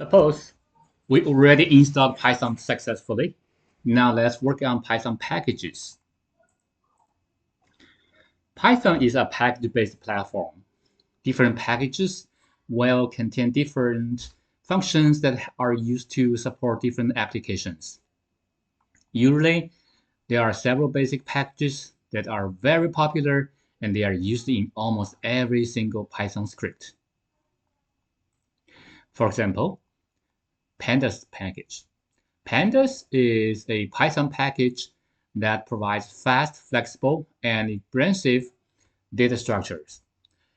Suppose we already installed Python successfully. Now let's work on Python packages. Python is a package-based platform. Different packages will contain different functions that are used to support different applications. Usually, there are several basic packages that are very popular and they are used in almost every single Python script. For example, Pandas package. Pandas is a Python package that provides fast, flexible, and expansive data structures.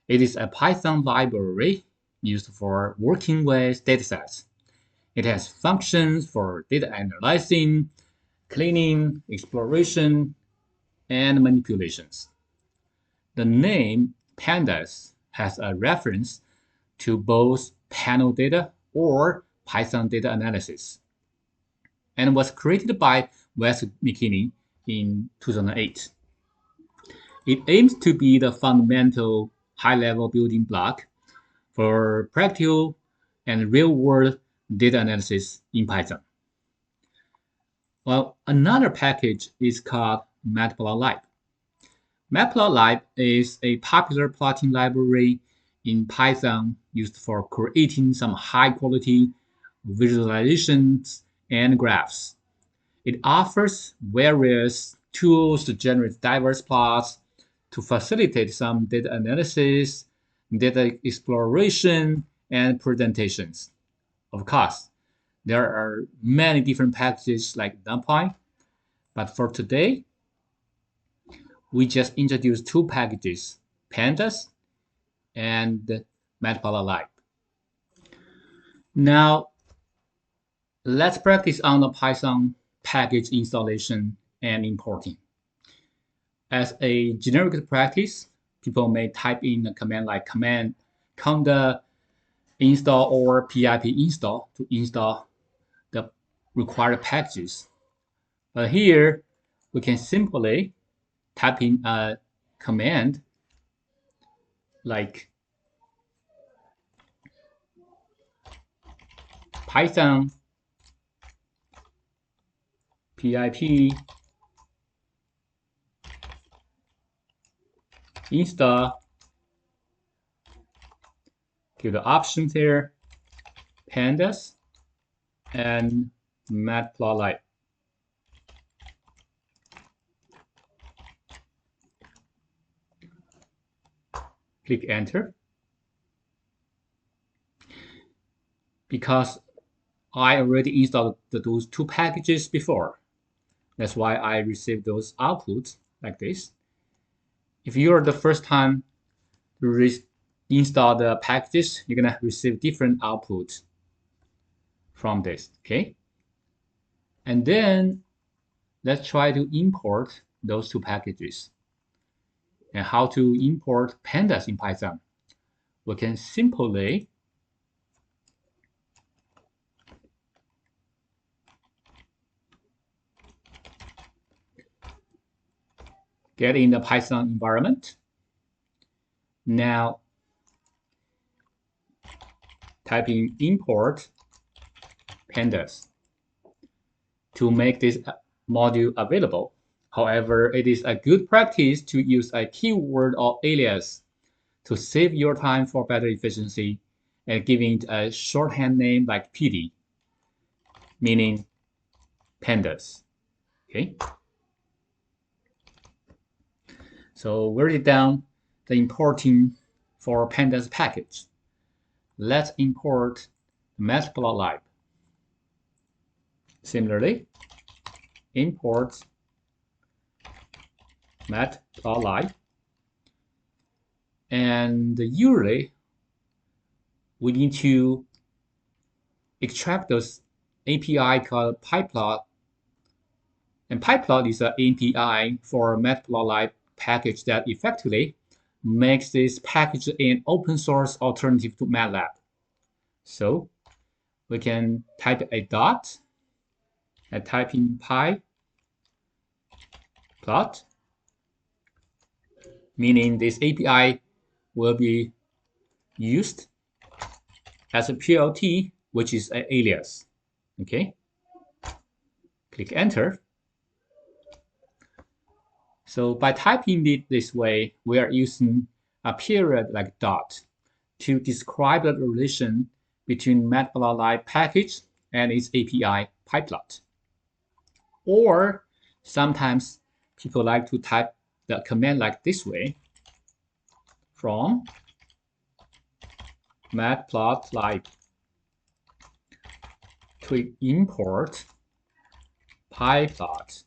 It is a Python library used for working with datasets. It has functions for data analyzing, cleaning, exploration, and manipulations. The name Pandas has a reference to both panel data or Python data analysis, and was created by Wes McKinney in 2008. It aims to be the fundamental high-level building block for practical and real-world data analysis in Python. Well, another package is called Matplotlib. Matplotlib is a popular plotting library in Python used for creating some high-quality visualizations and graphs. It offers various tools to generate diverse plots to facilitate some data analysis, data exploration, and presentations. Of course, there are many different packages like NumPy, but for today, we just introduced two packages, Pandas and Matplotlib. Now, let's practice on the Python package installation and importing. As a generic practice, people may type in a command like conda install or pip install to install the required packages. But here, we can simply type in a command like Python pip install, give the options here, Pandas and Matplotlib. Click enter. Because I already installed those two packages before, that's why I received those outputs like this. If you're the first time to install the packages, you're gonna receive different outputs from this, okay? And then let's try to import those two packages. And how to import Pandas in Python? We can simply get in the Python environment. Now, type in import Pandas to make this module available. However, it is a good practice to use a keyword or alias to save your time for better efficiency and giving it a shorthand name like PD, meaning Pandas. Okay. So we already done the importing for Pandas package. Let's import Matplotlib. Similarly, import Matplotlib. And usually, we need to extract those API called pyplot. And pyplot is an API for Matplotlib package that effectively makes this package an open source alternative to MATLAB. So we can type a dot and type in pyplot, meaning this API will be used as a PLT which is an alias. Okay, click enter. So by typing it this way, we are using a period like dot to describe the relation between Matplotlib package and its API pyplot. Or sometimes people like to type the command like this way: from Matplotlib to import pyplot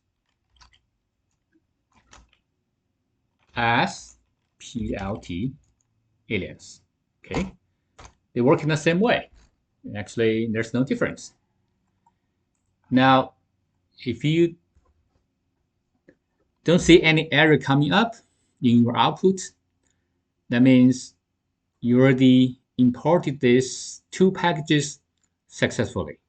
as plt alias. Okay, they work in the same way. Actually, there's no difference. Now, if you don't see any error coming up in your output, that means you already imported these two packages successfully.